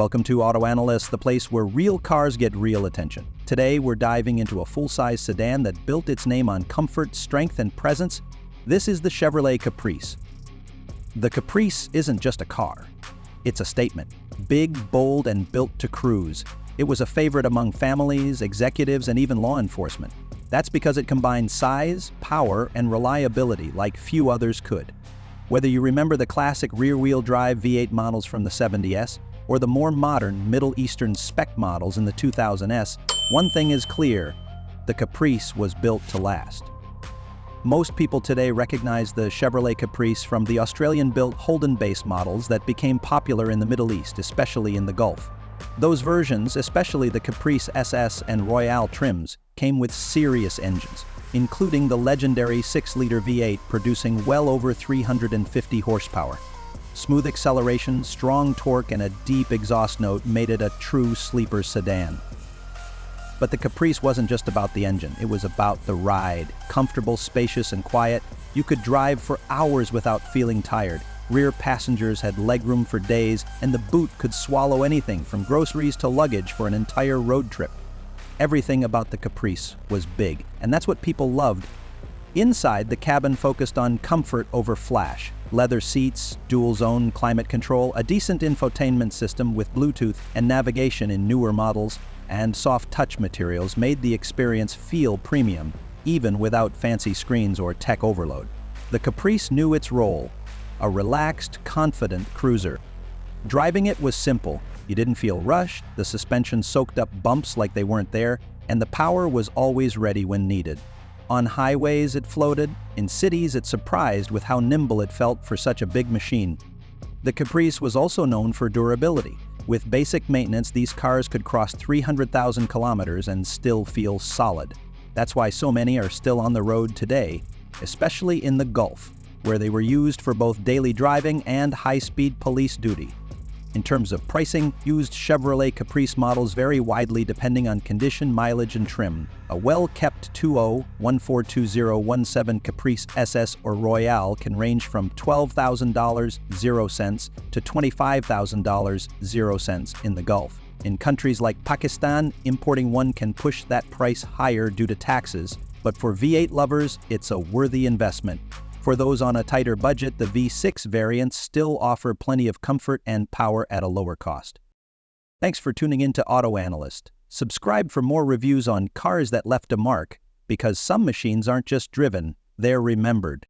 Welcome to Auto Analyst, the place where real cars get real attention. Today, we're diving into a full-size sedan that built its name on comfort, strength, and presence. This is the Chevrolet Caprice. The Caprice isn't just a car. It's a statement. Big, bold, and built to cruise. It was a favorite among families, executives, and even law enforcement. That's because it combined size, power, and reliability like few others could. Whether you remember the classic rear-wheel drive V8 models from the 70s, or the more modern Middle Eastern spec models in the 2000s, one thing is clear: the Caprice was built to last. Most people today recognize the Chevrolet Caprice from the Australian-built Holden-based models that became popular in the Middle East, especially in the Gulf. Those versions, especially the Caprice SS and Royale trims, came with serious engines, including the legendary 6-liter V8 producing well over 350 horsepower. Smooth acceleration, strong torque, and a deep exhaust note made it a true sleeper sedan. But the Caprice wasn't just about the engine, it was about the ride. Comfortable, spacious, and quiet, you could drive for hours without feeling tired. Rear passengers had legroom for days, and the boot could swallow anything from groceries to luggage for an entire road trip. Everything about the Caprice was big, and that's what people loved. Inside, the cabin focused on comfort over flash. Leather seats, dual-zone climate control, a decent infotainment system with Bluetooth and navigation in newer models, and soft touch materials made the experience feel premium, even without fancy screens or tech overload. The Caprice knew its role: a relaxed, confident cruiser. Driving it was simple. You didn't feel rushed, the suspension soaked up bumps like they weren't there, and the power was always ready when needed. On highways, it floated. In cities, it surprised with how nimble it felt for such a big machine. The Caprice was also known for durability. With basic maintenance, these cars could cross 300,000 kilometers and still feel solid. That's why so many are still on the road today, especially in the Gulf, where they were used for both daily driving and high-speed police duty. In terms of pricing, used Chevrolet Caprice models vary widely depending on condition, mileage, and trim. A well-kept 20142017 Caprice SS or Royale can range from $12,000 to $25,000 in the Gulf. In countries like Pakistan, importing one can push that price higher due to taxes, but for V8 lovers, it's a worthy investment. For those on a tighter budget, the V6 variants still offer plenty of comfort and power at a lower cost. Thanks for tuning in to Auto Analyst. Subscribe for more reviews on cars that left a mark, because some machines aren't just driven, they're remembered.